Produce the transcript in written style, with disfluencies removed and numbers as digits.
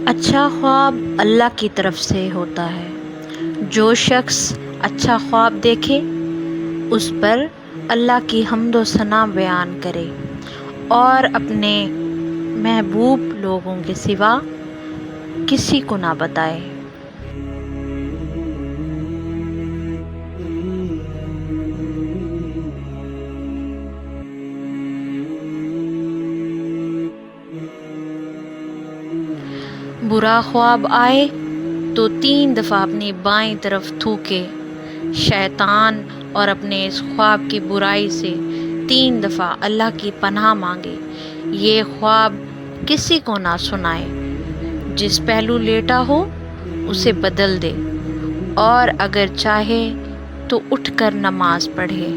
اچھا خواب اللہ کی طرف سے ہوتا ہے۔ جو شخص اچھا خواب دیکھے اس پر اللہ کی حمد و ثنا بیان کرے اور اپنے محبوب لوگوں کے سوا کسی کو نہ بتائے۔ برا خواب آئے تو 3 دفعہ اپنی بائیں طرف تھوکے، شیطان اور اپنے اس خواب کی برائی سے 3 دفعہ اللہ کی پناہ مانگے۔ یہ خواب کسی کو نہ سنائے۔ جس پہلو لیٹا ہو اسے بدل دے اور اگر چاہے تو اٹھ کر نماز پڑھے۔